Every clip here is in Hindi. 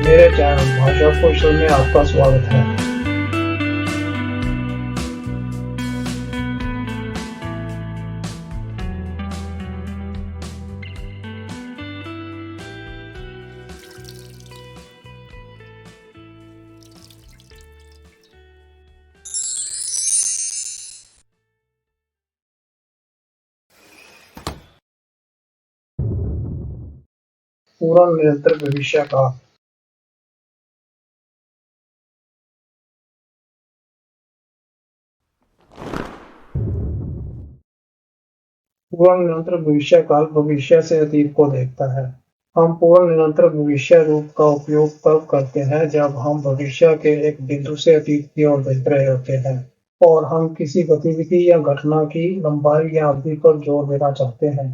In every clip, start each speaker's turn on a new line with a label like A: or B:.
A: मेरे चैनल भाषा कौशल में आपका स्वागत है। पूर्ण निरंतर भविष्य काल। पूर्ण निरंतर भविष्य काल भविष्य से अतीत को देखता है। हम पूर्ण निरंतर भविष्य रूप का उपयोग तब करते हैं जब हम भविष्य के एक बिंदु से अतीत की ओर देख रहे होते हैं और हम किसी गतिविधि या घटना की लंबाई या अवधि पर जोर देना चाहते हैं।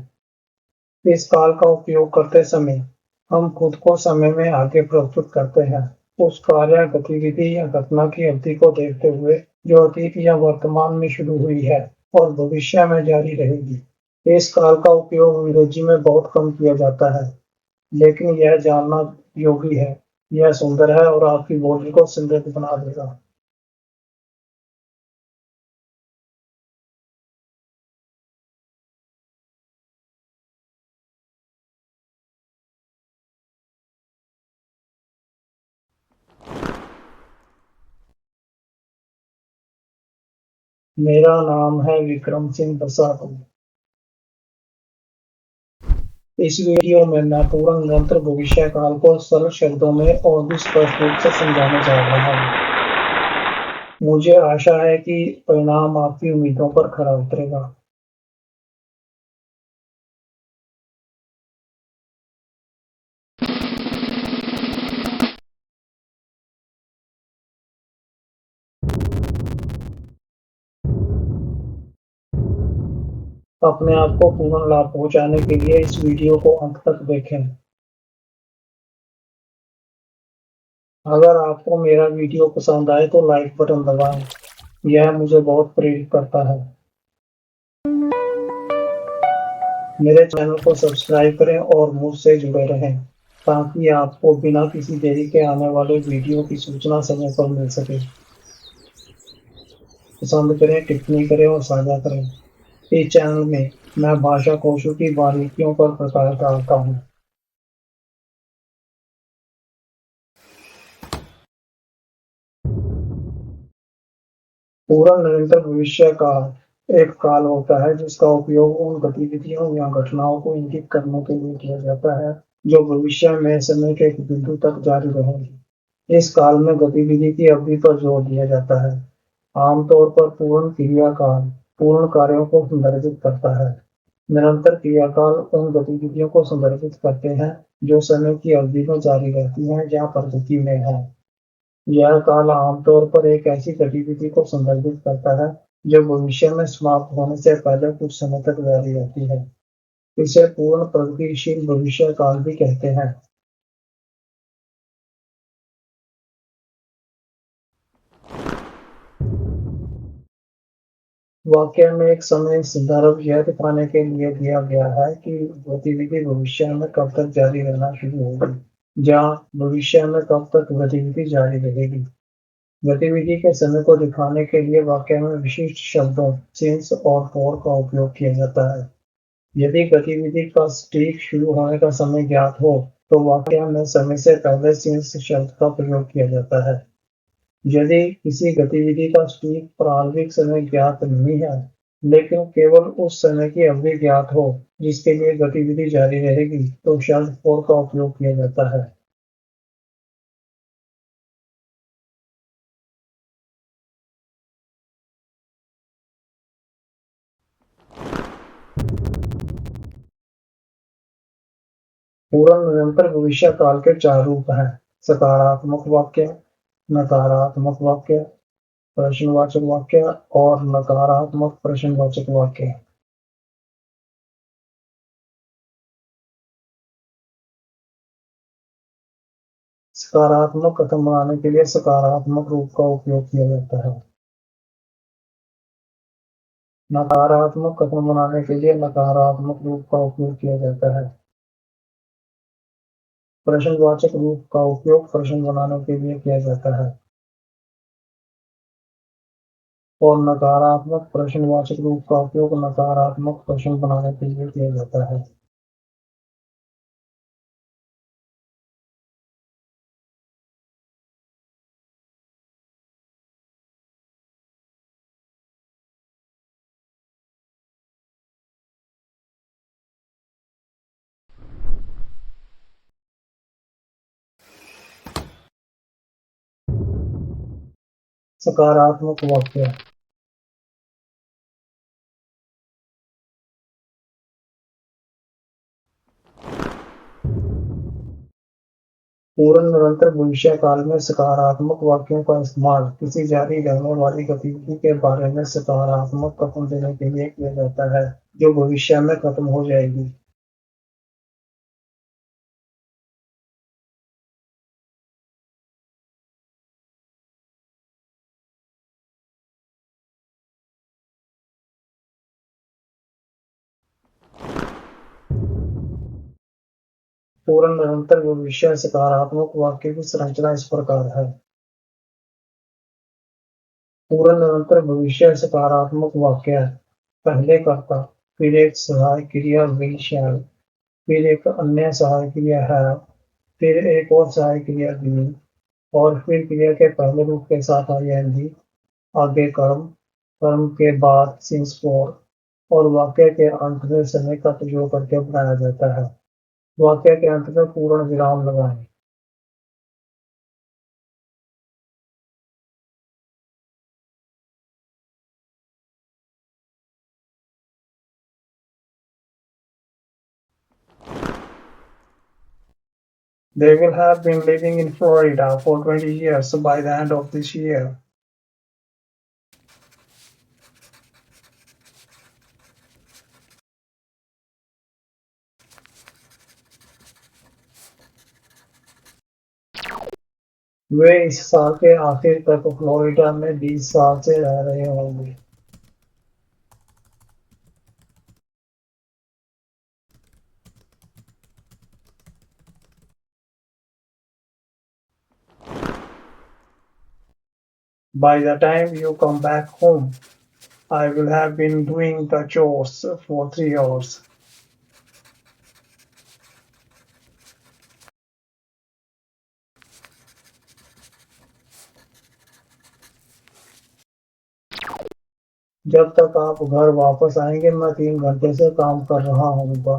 A: इस काल का उपयोग करते समय हम खुद को समय में आगे प्रस्तुत करते हैं, उस कार्य, गतिविधि या घटना की अवधि को देखते हुए जो अतीत या वर्तमान में शुरू हुई है और भविष्य में जारी रहेगी। इस काल का उपयोग अंग्रेजी में बहुत कम किया जाता है, लेकिन यह जानना योग्य है। यह सुंदर है और आपकी बोली को समृद्ध बना देगा। मेरा नाम है विक्रम सिंह प्रसाद। इस वीडियो में मैं पूर्ण निरंतर भविष्य काल को सरल शब्दों में और भी स्पष्ट रूप से समझाने जा रहा हूँ। मुझे आशा है कि परिणाम आपकी उम्मीदों पर खरा उतरेगा। अपने आप को पूर्ण लाभ पहुंचाने के लिए इस वीडियो को अंत तक देखें। अगर आपको मेरा वीडियो पसंद आए तो लाइक बटन दबाएं। यह मुझे बहुत प्रेरित करता है। मेरे चैनल को सब्सक्राइब करें और मुझसे जुड़े रहें ताकि आपको बिना किसी देरी के आने वाले वीडियो की सूचना समय पर मिल सके। पसंद करें, टिप्पणी करें और साझा करें। इस चैनल में मैं भाषा कौशल की बारीकियों पर प्रकाश डालता हूँ। पूरा निरंतर भविष्य का एक काल होता है जिसका उपयोग उन गतिविधियों या घटनाओं को इंगित करने के लिए किया जाता है जो भविष्य में समय के एक बिंदु तक जारी रहेंगी। इस काल में गतिविधि की अवधि पर जोर दिया जाता है। आमतौर पर पूर्ण क्रियाकाल पूर्ण कार्यों को संदर्भित करता है। निरंतर क्रियाकाल उन गतिविधियों को संदर्भित करते हैं जो समय की अवधि में जारी रहती हैं या प्रगति में है। यह काल आमतौर पर एक ऐसी गतिविधि को संदर्भित करता है जो भविष्य में समाप्त होने से पहले कुछ समय तक जारी रहती है। इसे पूर्ण प्रगतिशील भविष्य काल भी कहते हैं। वाक्य में एक समय संदर्भ यह दिखाने के लिए दिया गया है कि गतिविधि भविष्य में कब तक जारी रहना शुरू होगी, जहाँ भविष्य में कब तक गतिविधि जारी रहेगी। गतिविधि के समय को दिखाने के लिए वाक्य में विशिष्ट शब्दों सिंस और फॉर का उपयोग किया जाता है। यदि गतिविधि का सटीक शुरू होने का समय ज्ञात हो तो वाक्य में समय से पहले सिंस शब्द का प्रयोग किया जाता है। यदि किसी गतिविधि का सटीक प्रारंभिक समय ज्ञात नहीं है लेकिन केवल उस समय की अवधि ज्ञात हो जिसके लिए गतिविधि जारी रहेगी तो शब्द फॉर का उपयोग किया जाता है। पूर्ण निरंतर भविष्य काल के चार रूप हैं: सकारात्मक वाक्य, नकारात्मक वाक्य, प्रश्नवाचक वाक्य और नकारात्मक प्रश्नवाचक वाक्य। सकारात्मक कथन बनाने के लिए सकारात्मक रूप का उपयोग किया जाता है। नकारात्मक कथन बनाने के लिए नकारात्मक रूप का उपयोग किया जाता है। प्रश्नवाचक रूप का उपयोग प्रश्न बनाने के लिए किया जाता है और नकारात्मक प्रश्नवाचक रूप का उपयोग नकारात्मक प्रश्न बनाने के लिए किया जाता है। सकारात्मक वाक्य पूर्ण निरंतर भविष्य काल में सकारात्मक वाक्यों का इस्तेमाल किसी जारी रहने वाली गतिविधि के बारे में सकारात्मक कथन देने के लिए किया जाता है जो भविष्य में खत्म हो जाएगी। पूर्ण निरंतर भविष्य सकारात्मक वाक्य की संरचना इस प्रकार है। पूर्ण निरंतर भविष्य सकारात्मक वाक्य पहले कर्ता, फिर एक सहायक क्रिया will shall, फिर एक अन्य सहायक क्रिया है, फिर एक और सहायक क्रिया will और फिर क्रिया के पहले रूप के साथ ing, आगे कर्म, कर्म के बाद since for और वाक्य के अंत में समय का प्रयोग करके बनाया जाता है। वाक्य के अंत में पूर्ण विराम लगाएं। They will have been living in Florida for 20 years by the end of this year. वे इस साल के आखिर तक फ्लोरिडा में 20 साल से रह रहे होंगे। By the time you come back home, I will have been doing the chores for 3 hours. जब तक आप घर वापस आएंगे मैं 3 घंटे से काम कर रहा होऊंगा।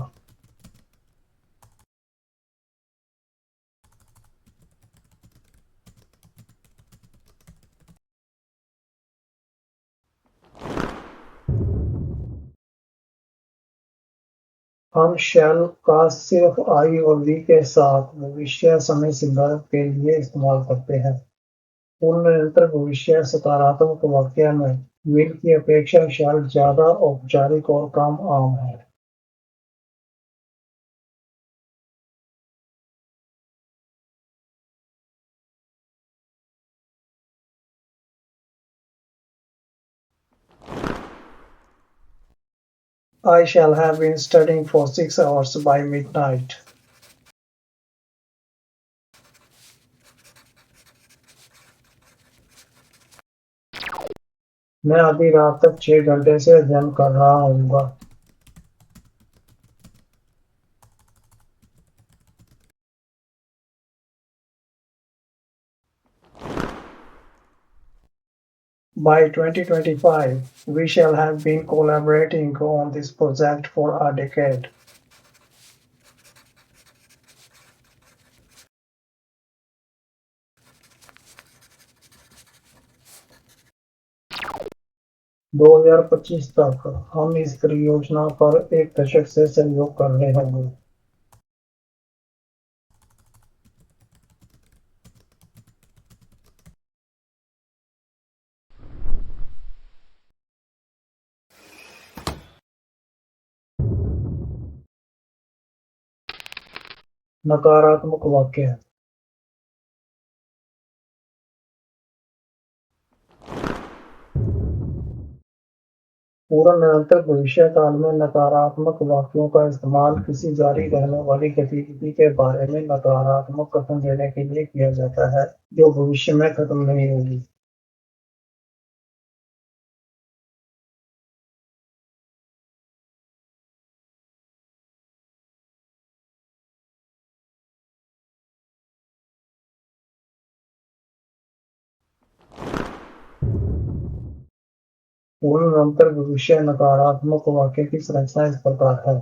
A: हम shall का सिर्फ I और V के साथ भविष्य समय संदर्भ के लिए इस्तेमाल करते हैं। पूर्ण निरंतर भविष्य सकारात्मक वाक्य में will की अपेक्षा shall ज्यादा औपचारिक और कम आम है। I shall have been studying for 6 hours by midnight. मैं आधी रात तक 6 घंटे से अध्ययन कर रहा होऊंगा। By 2025, we shall have been collaborating on this project for a decade. दो हजार 25 तक हम इस परियोजना पर 1 दशक से सहयोग कर रहे होंगे। नकारात्मक वाक्य पूर्ण निरंतर भविष्य काल में नकारात्मक वाक्यों का इस्तेमाल किसी जारी रहने वाली गतिविधि के बारे में नकारात्मक कथन देने के लिए किया जाता है, जो भविष्य में खत्म नहीं होगी। पूर्ण निरंतर भविष्य नकारात्मक वाक्य की संरचना इस प्रकार है।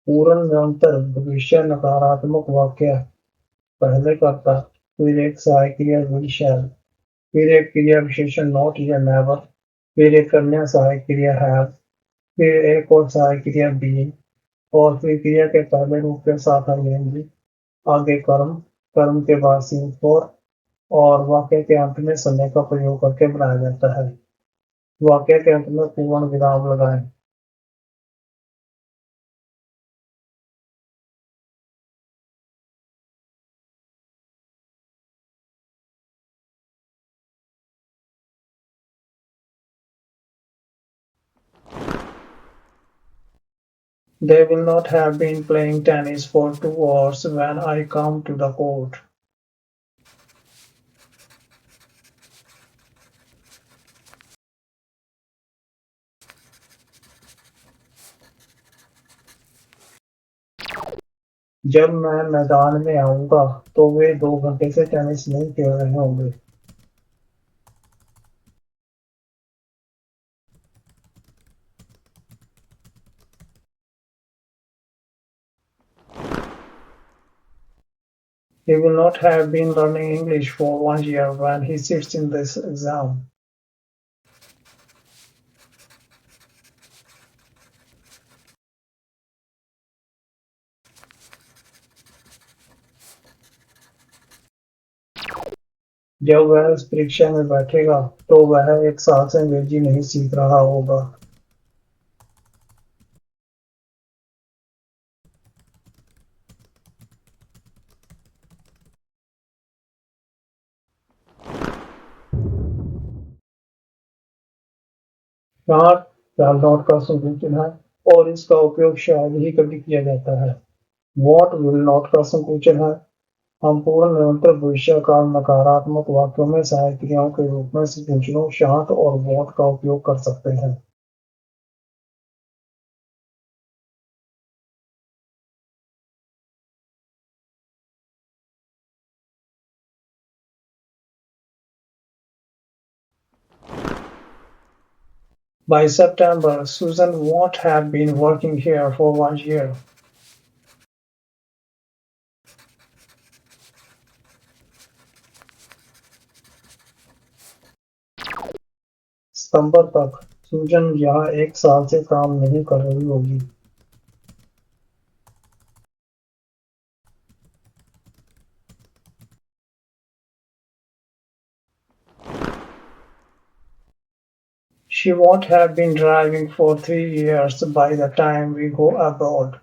A: पूर्ण निरंतर भविष्य नकारात्मक वाक्य पहले कर्ता, फिर एक सहायक क्रिया will shall, फिर एक क्रिया विशेषण not या never, फिर एक कन्या सहायक क्रिया have, फिर एक और सहायक क्रिया being और फिर क्रिया के पहले रूप के साथ ing, आगे कर्म, कर्म के बाद since for और वाक्य के अंत में समय का प्रयोग करके बनाया जाता है। वाक्य के अंत में पूर्ण विराम लगाएं। They will not have been playing tennis for 2 hours when I come to the court. जब मैं मैदान में आऊंगा तो वे 2 घंटे से टेनिस नहीं खेल रहे होंगे। He will not have been learning English for 1 year when he sits in this exam. जब वह इस परीक्षा में बैठेगा तो वह 1 साल से अंग्रेजी नहीं सीख रहा होगा। शॉर्ट shall not का संकोचन है और इसका उपयोग शायद ही कभी किया जाता है। What will not का संकोचन है। हम पूर्ण निरंतर भविष्य काल नकारात्मक वाक्यों में सहायक क्रियाओं के रूप में संकोचनों शांत और वॉट का उपयोग कर सकते हैं। By September, Susan won't have been working here for 1 year. सितंबर तक सूजन यहाँ 1 साल से काम नहीं कर रही होगी। She won't have been driving for 3 years by the time we go abroad.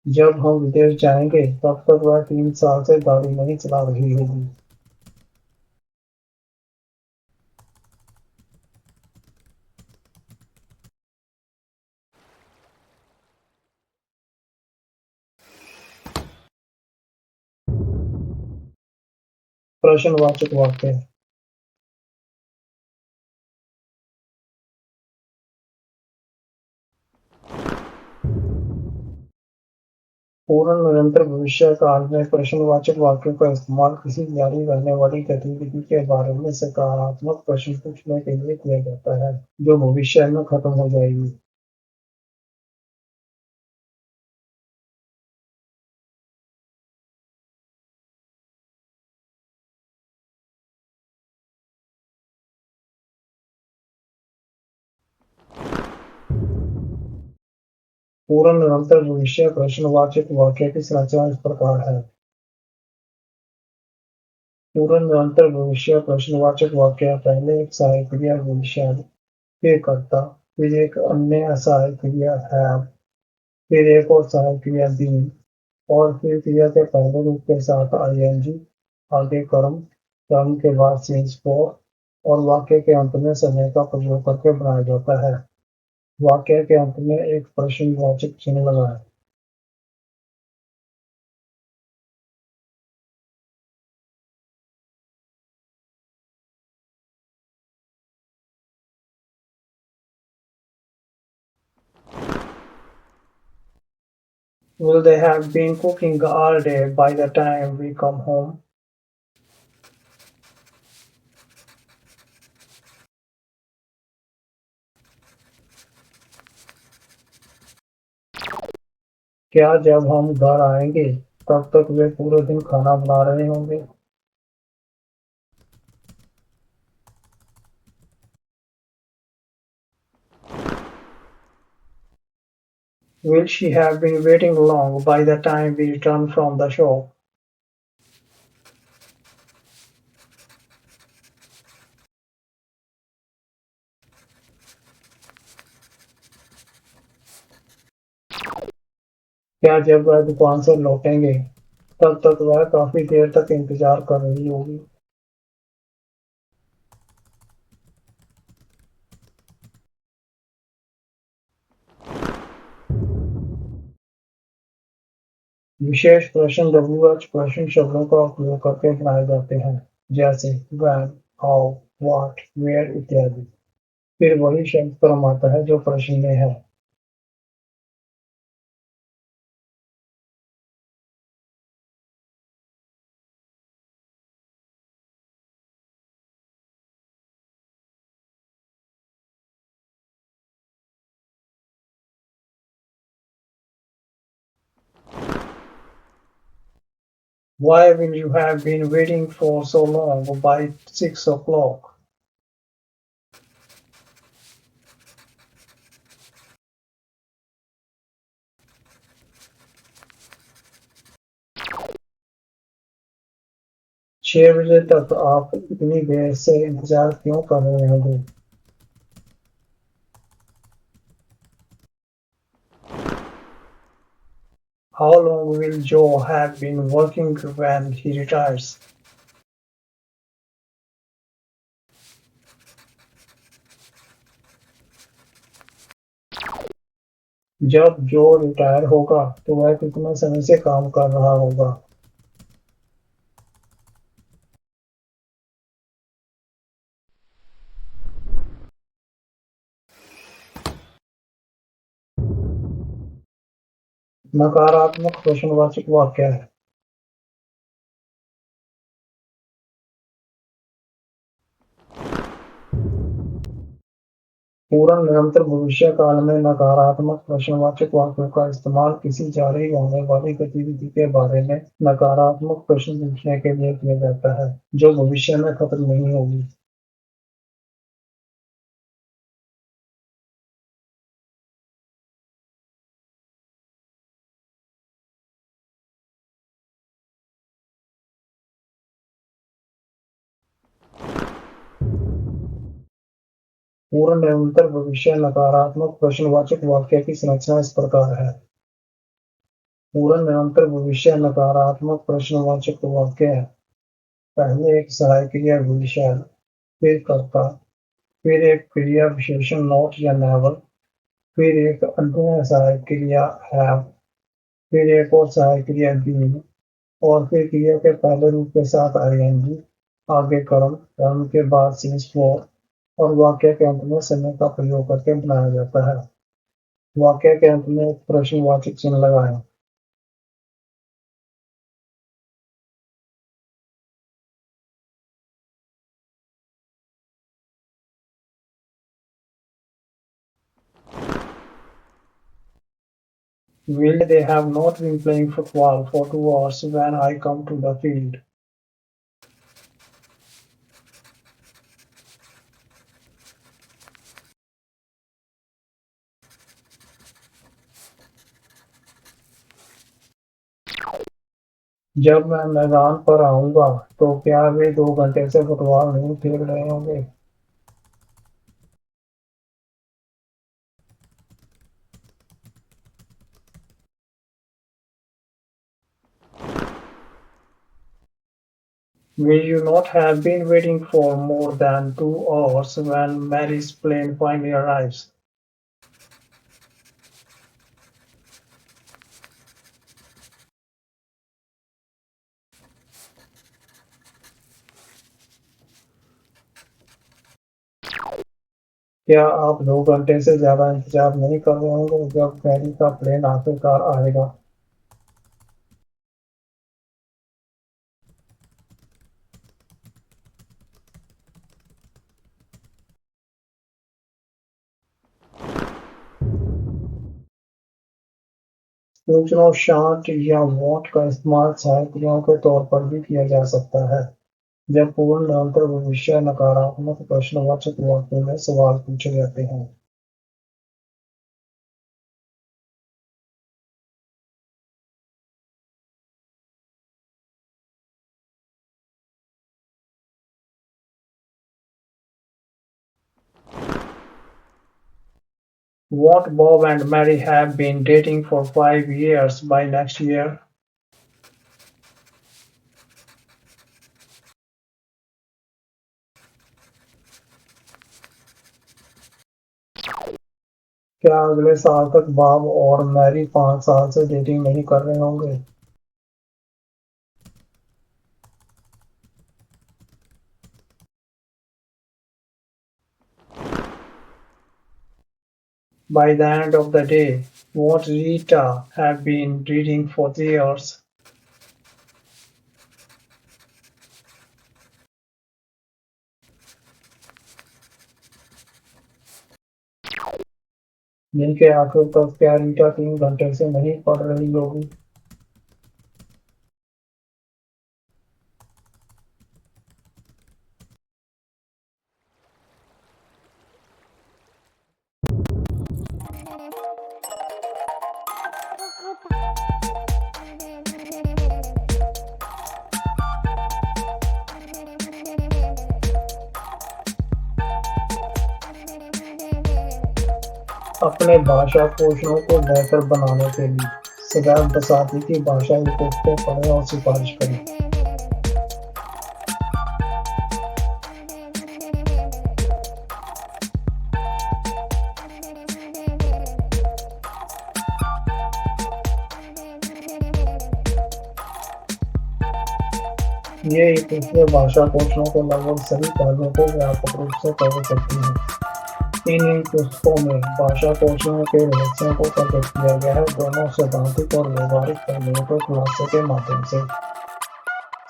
A: जब हम विदेश जाएंगे तब तक वह 3 साल से गाड़ी नहीं चला रही होगी। प्रश्नवाचक वाक्य पूर्ण निरंतर भविष्य काल में प्रश्नवाचक वाक्यों का इस्तेमाल किसी जारी रहने वाली गतिविधि के बारे में सकारात्मक प्रश्न पूछने के लिए किया जाता है, जो भविष्य में खत्म हो जाएगी। पूर्ण निरंतर भविष्य प्रश्नवाचक वाक्य की संरचना इस प्रकार है। पूर्ण निरंतर भविष्य प्रश्नवाचक वाक्य पहले एक सहायक क्रिया will shall, फिर कर्ता, फिर एक अन्य सहायक क्रिया have, फिर एक और सहायक क्रिया बीन और फिर क्रिया के पहले रूप के साथ आईएनजी, आगे कर्म, कर्म के बाद सिंस फॉर और वाक्य के अंत में समय का प्रयोग करके बनाया जाता है। वाक्य के अंत में एक प्रश्नवाचक चिन्ह लगाएं। Will they have been cooking all day by the time we come home? क्या जब हम घर आएंगे तब तक वे पूरे दिन खाना बना रहे होंगे? Will she have been waiting long by the time we return from the shop? क्या जब वह दुकान से लौटेंगे तब तक वह काफी देर तक इंतजार कर रही होगी? विशेष प्रश्न लघुवाचक प्रश्न शब्दों का उपयोग करके बनाए जाते हैं, जैसे when, how, what, where इत्यादि। फिर वही शब्द क्रम आता है जो प्रश्न में है। Why will you have been waiting for so long by 6 o'clock? छह बजे तक आप इतनी देर से इंतजार क्यों कर रहे होंगे? How long will Joe have been working when he retires? जब जो रिटायर होगा तो वह कितने समय से काम कर रहा होगा? नकारात्मक प्रश्नवाचक वाक्य है। पूर्ण निरंतर भविष्य काल में नकारात्मक प्रश्नवाचक वाक्यों का इस्तेमाल किसी जारी होने वाली गतिविधि के बारे में नकारात्मक प्रश्न पूछने के लिए किया जाता है जो भविष्य में खत्म नहीं होगी। पूर्ण निरंतर भविष्य नकारात्मक प्रश्नवाचक वाक्य की संरचना इस प्रकार है। पूर्ण निरंतर भविष्य नकारात्मक प्रश्नवाचक वाक्य है। पहले एक सहायक क्रिया विशेषण, फिर कर्ता, फिर एक क्रिया विशेषण नॉट या नेवर, फिर एक अन्य सहायक क्रिया हैव, फिर एक और सहायक क्रिया बीन और फिर क्रिया के पहले रूप के साथ आईएनजी, आगे कर्म, कर्म के बाद सिंस फॉर और वाक्य के अंत में समय का प्रयोग करके बनाया जाता है। वाक्य के अंत में एक प्रश्नवाचक चिन्ह लगाएं। Will they have not been playing football for 2 hours when I come to the field? जब मैं मैदान पर आऊंगा तो क्या वे 2 घंटे से फुटबॉल नहीं खेल रहे होंगे? Will you not have been waiting for more than 2 hours when Mary's plane finally arrives? क्या आप 2 घंटे से ज़्यादा इंतज़ार नहीं कर रहे होंगे जब मैरी का प्लेन आखिरकार आएगा? सूचना शांत या वॉट का इस्तेमाल सहायकों के तौर पर भी किया जा सकता है जब पूर्ण निरंतर भविष्य नकारात्मक प्रश्नवाचक वाक्यों में सवाल पूछे जाते हैं। What Bob and Mary have been dating for 5 years by next year? क्या अगले साल तक बॉब और मैरी 5 साल से डेटिंग नहीं कर रहे होंगे? By the end of the day, won't Rita have been reading for 3 hours? दिन के आखिर तक क्या रीटा 3 घंटे से नहीं पढ़ रही होगी? अपने भाषा कौशलों को बेहतर बनाने के लिए सदैव बसाती की भाषाई पुस्तकें पढ़ें और सिफारिश करें। ये एक दूसरे भाषा कौशलों के लगभग सभी पहलुओं को व्यापक रूप से कवर करती है। इन पुस्तकों में भाषा कौशलों के रहस्यों को प्रकट किया गया है, दोनों सैद्धांतिक और व्यवहारिक पहलुओं के खुलासे के माध्यम से।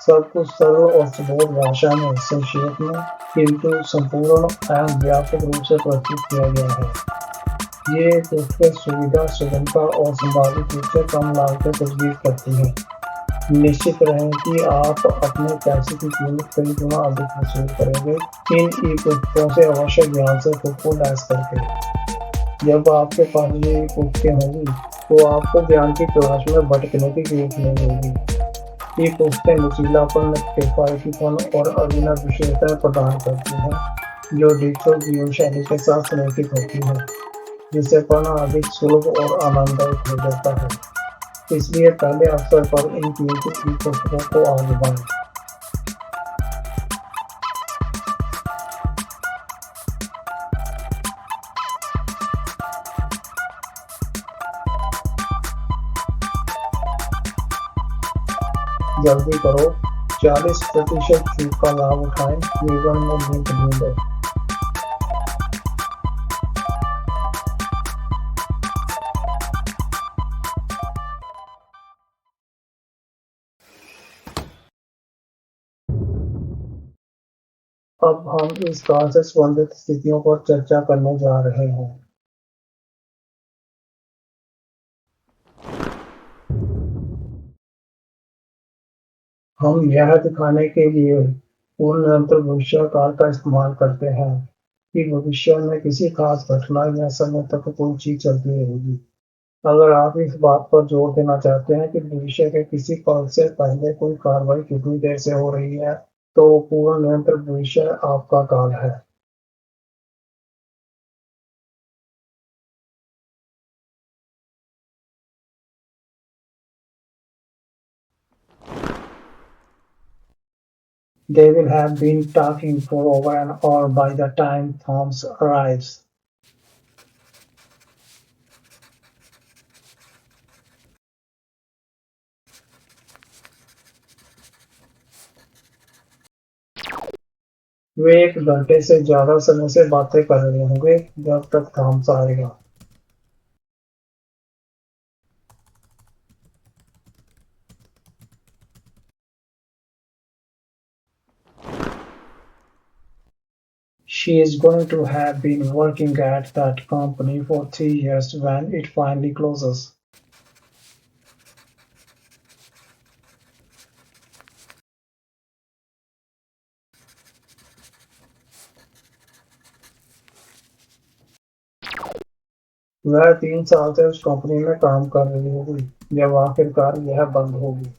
A: सब कुछ सरल और सुबोध भाषा में, संक्षेप में, किंतु संपूर्ण एवं व्यापक रूप से प्रस्तुत किया गया है। ये पुस्तकें सुविधा, सुगमता और संभावित रूप से कम लागत तजवीज़ करती हैं। निश्चित रहें कि आप अपने पैसे की कीमत कई गुना अधिक वसूल करेंगे इन ई-पुस्तकों से अवश्य ज्ञान से खुद को लैस करके। जब आपके पास ये ई-पुस्तकें होंगी तो आपको ज्ञान की तलाश में भटकने की जरूरत नहीं होगी। ये पुस्तकें लचीलापन, किफायतीपन और अभिनव विशेषताएं प्रदान करती हैं जो डिजिटल जीवन शैली के साथ संरेखित होती हैं, जिससे पढ़ना अधिक सुलभ और आनंददायक हो जाता है। इसलिए पहले अवसर पर इन कीमती ई-पुस्तकों को आजमाएं। जल्दी करो, 40% छूट का लाभ उठाएं। विवरण में लिंक ढूंढें। अब हम इस काल से संबंधित स्थितियों पर चर्चा करने जा रहे हैं। हम यह दिखाने के लिए पूर्ण निरंतर भविष्य काल का इस्तेमाल करते हैं कि भविष्य में किसी खास घटना या समय तक कोई चीज चलती रहेगी। अगर आप इस बात पर जोर देना चाहते हैं कि भविष्य के किसी पल से पहले कोई कार्रवाई कितनी देर से हो रही है, तो पूर्ण निरंतर भविष्य आपका काल है। They will have been talking for over an hour by the time Thomas arrives. वे 1 घंटे से ज़्यादा समय से बातें कर रहे होंगे जब तक थॉमस आएगा। She is going to have been working at that company for 3 years when it finally closes. वह 3 साल से उस कंपनी में काम कर रही होगी जब आखिरकार यह बंद होगी।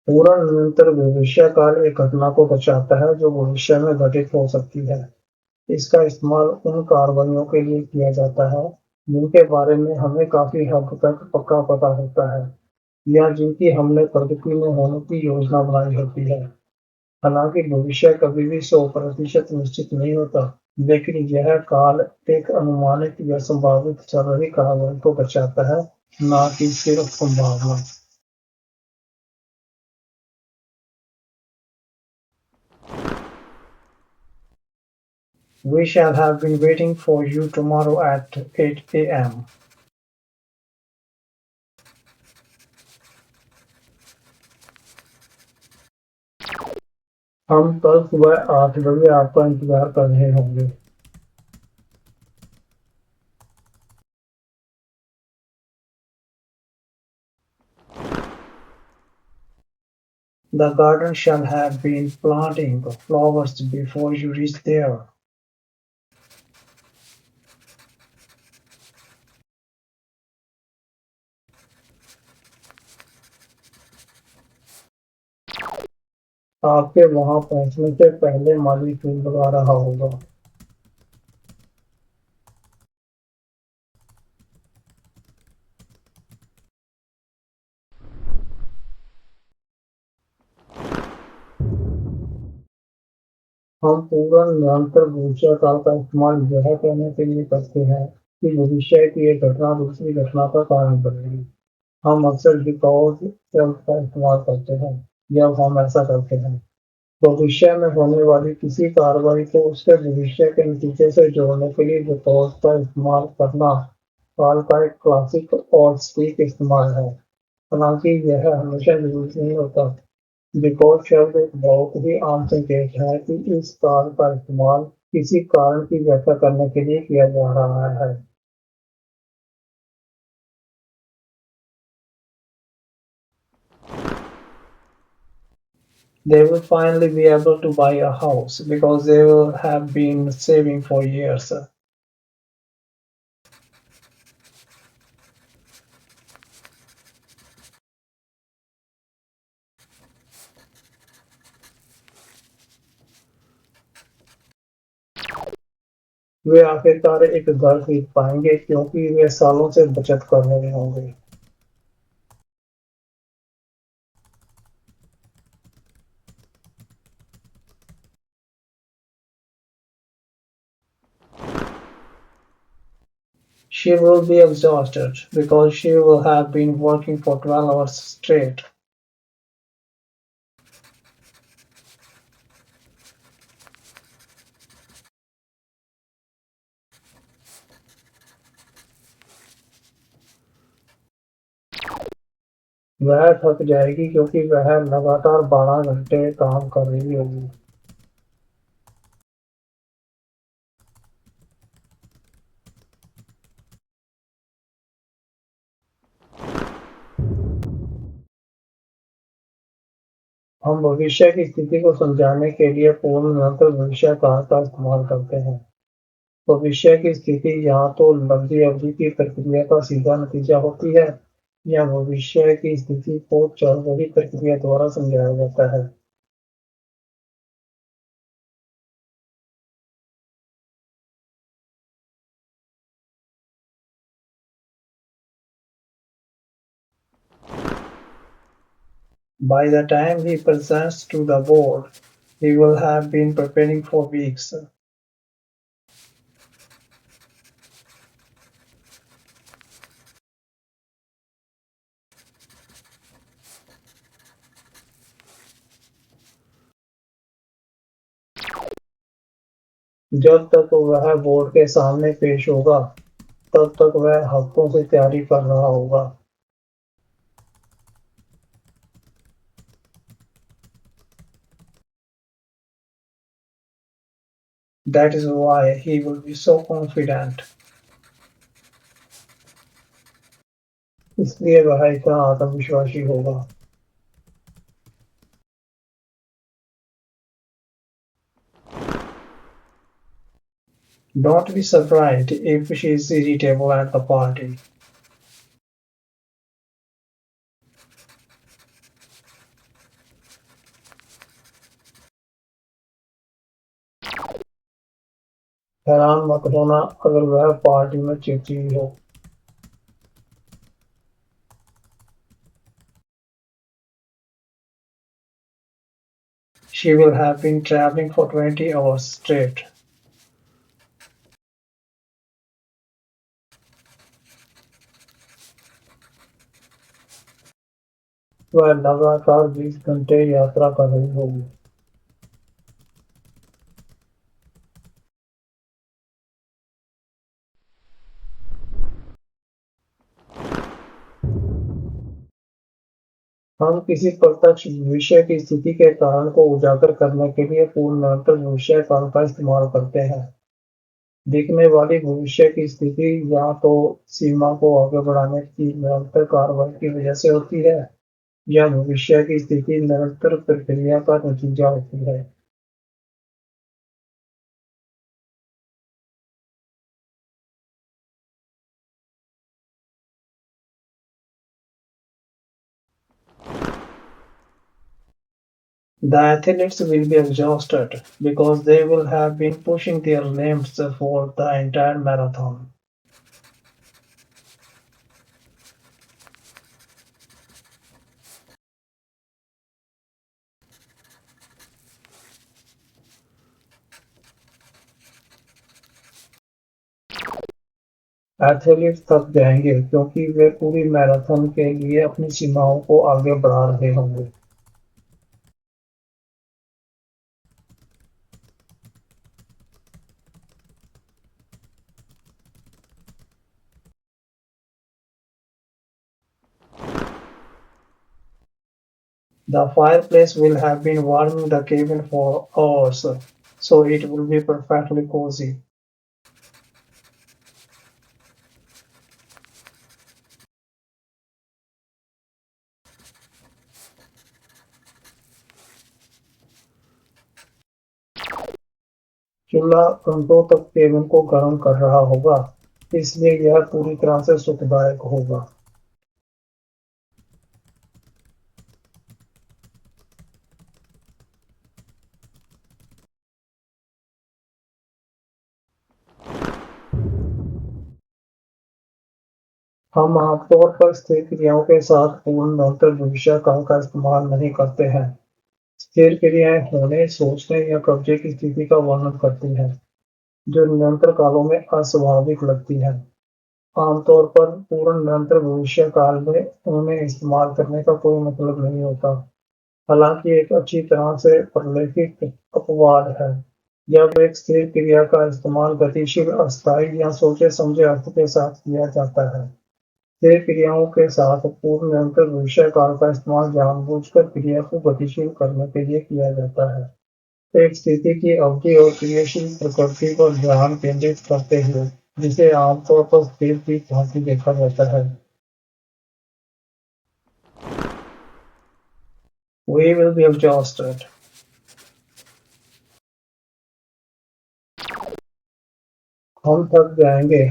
A: पूरा निरंतर भविष्यकाल एक घटना को दर्शाता है जो भविष्य में घटित हो सकती है। इसका इस्तेमाल उन कार्रवाइयों के लिए किया जाता है जिनके बारे में हमें काफी हद तक पक्का पता होता है या जिनकी हमने प्रगति में होने की योजना बनाई होती है। हालांकि भविष्य कभी भी 100% निश्चित नहीं होता, लेकिन यह काल एक अनुमानित या संभावित चल रही कार्रवाई को दर्शाता है, न कि सिर्फ संभावना। We shall have been waiting for you tomorrow at 8 a.m. हम कल सुबह 8 बजे आपका इंतजार कर रहे होंगे। The garden shall have been planting flowers before you reach there. आपके वहां पहुंचने से पहले माली फूल लगा रहा होगा। हम पूरा निरंतर भविष्यकाल का इस्तेमाल यह कहने के लिए करते हैं कि भविष्य की एक घटना दूसरी घटना का कारण बनेगी। हम अक्सर बिकॉज़ शब्द का इस्तेमाल करते हैं जब हम ऐसा करते हैं। भविष्य में होने वाली किसी कार्रवाई को उसके भविष्य के नतीजे से जोड़ने के लिए बिकॉज़ का इस्तेमाल करना काल का एक क्लासिक और सटीक इस्तेमाल है। हालांकि यह हमेशा जरूरी नहीं होता। बिकॉज़ शब्द एक बहुत ही आम संकेत है कि इस काल का इस्तेमाल किसी कारण की व्याख्या करने के लिए किया जा रहा है। They will finally be able to buy a house because they will have been saving for years. वे आखिरकार एक घर खरीद पाएंगे क्योंकि वे सालों से बचत कर रहे होंगे। She will be exhausted because she will have been working for 12 hours straight. वह थक जाएगी क्योंकि वह लगातार 12 घंटे काम कर रही होगी। हम भविष्य की स्थिति को समझाने के लिए पूर्ण निरंतर भविष्य काल का इस्तेमाल करते हैं। भविष्य की स्थिति या तो लंबी अवधि की प्रक्रिया का सीधा नतीजा होती है या भविष्य की स्थिति को चल रही प्रक्रिया द्वारा समझाया जाता है। By the time he presents to the board, he will have been preparing for weeks. जब तक वह बोर्ड के सामने पेश होगा, तब तक वह हफ्तों से तैयारी कर रहा होगा। That is why he will be so confident. इसलिए वह इतना आत्मविश्वासी होगा। Don't be surprised if she is irritable at the party. हैरान मत होना अगर वह पार्टी में चिड़चिड़ी हो। She will have been traveling for 20 hours straight. वह लगातार 20 घंटे यात्रा कर रही होगी। हम किसी प्रत्यक्ष भविष्य की स्थिति के कारण को उजागर करने के लिए पूर्ण निरंतर भविष्य काल का इस्तेमाल करते हैं। दिखने वाली भविष्य की स्थिति या तो सीमा को आगे बढ़ाने की निरंतर कार्रवाई की वजह से होती है, या भविष्य की स्थिति निरंतर प्रक्रिया का नतीजा होती है। The athletes will be exhausted because they will have been pushing their limits for the entire marathon. Athlete थक जाएंगे क्योंकि वे पूरी मैराथन के लिए अपनी सीमाओं को आगे बढ़ा रहे होंगे। The fireplace will have been warming the cabin for hours, so it will be perfectly cozy. चूल्हा घंटों तक केबिन को गर्म कर रहा होगा, इसलिए यह पूरी तरह से सुखदायक होगा। हम आमतौर पर स्थिर क्रियाओं के साथ पूर्ण निरंतर भविष्य काल का इस्तेमाल नहीं करते हैं। स्थिर क्रियाएं होने, सोचने या कब्जे की स्थिति का वर्णन करती हैं, जो निरंतर कालों में अस्वाभाविक लगती हैं। आमतौर पर पूर्ण निरंतर भविष्य काल में उन्हें इस्तेमाल करने का कोई मतलब नहीं होता, हालांकि एक अच्छी तरह से प्रलेखित अपवाद है जब एक स्थिर क्रिया का इस्तेमाल गतिशील, अस्थायी या सोचे समझे अर्थ के साथ किया जाता है। स्थिर क्रियाओं के साथ पूर्ण निरंतर भविष्य काल का इस्तेमाल जानबूझकर क्रिया को गतिशील करने के लिए किया जाता है, एक स्थिति की अवधि और क्रियाशील प्रकृति पर ध्यान केंद्रित करते हुए, जिसे आमतौर पर स्थिर की भांति देखा जाता है। We will be exhausted. हम थक जाएंगे।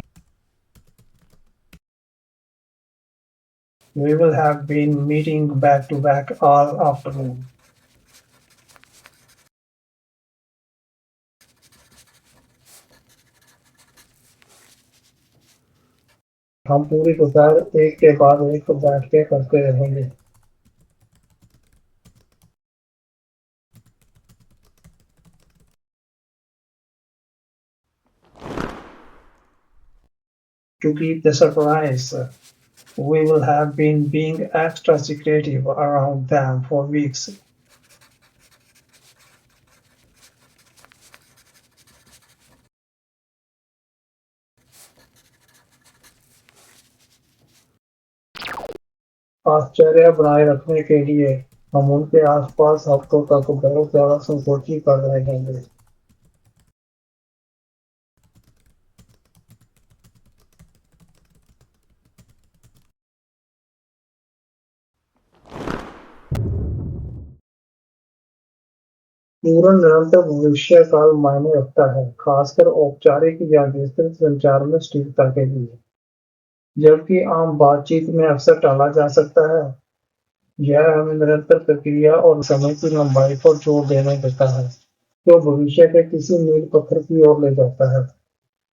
A: We will have been meeting back to back all afternoon. हम पूरी दोपहर एक के बाद एक बैठ के करते रहेंगे। To keep the surprise, we will have been being extra secretive around them for weeks. आश्चर्य बनाए रखने के लिए हम उनके आसपास हफ्तों तक बहुत ज्यादा संकोची कर रहे होंगे। पूर्ण निरंतर भविष्य काल मायने रखता है, खासकर औपचारिक या विस्तृत संचार में सटीकता के लिए। जबकि आम बातचीत में अक्सर टाला जा सकता है, यह हमें निरंतर प्रक्रिया और समय की लंबाई पर जोर देने देता है, जो भविष्य के किसी मील पत्थर की ओर ले जाता है।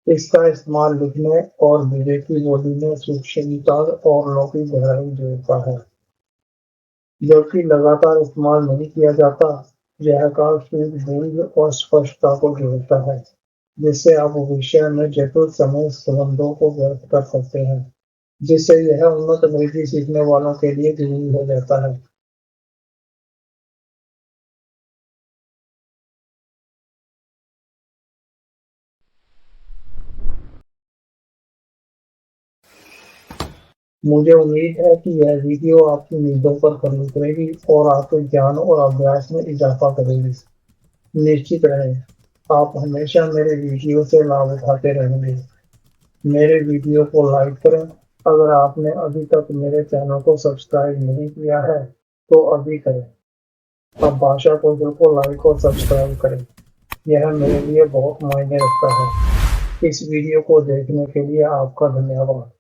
A: इसका इस्तेमाल लिखने और विवेकी बोली में सूक्ष्मता और लौकिक गहराई जोड़ता है, जबकि लगातार इस्तेमाल नहीं किया जाता। यह काल सूझबूझ और स्पष्टता को जोड़ता है, जिससे आप भविष्य में जटिल समय संबंधों को व्यक्त कर सकते हैं, जिससे यह उन्नत अंग्रेजी सीखने वालों के लिए जरूरी हो जाता है। मुझे उम्मीद है कि यह वीडियो आपकी उम्मीदों पर खरी उतरेगी और आपके ज्ञान और अभ्यास में इजाफा करेगी। निश्चित रहें, आप हमेशा मेरे वीडियो से लाभ उठाते रहेंगे। मेरे वीडियो को लाइक करें। अगर आपने अभी तक मेरे चैनल को सब्सक्राइब नहीं किया है, तो अभी करें। अब भाषा कौशल को लाइक और सब्सक्राइब करें। यह मेरे लिए बहुत मायने रखता है। इस वीडियो को देखने के लिए आपका धन्यवाद।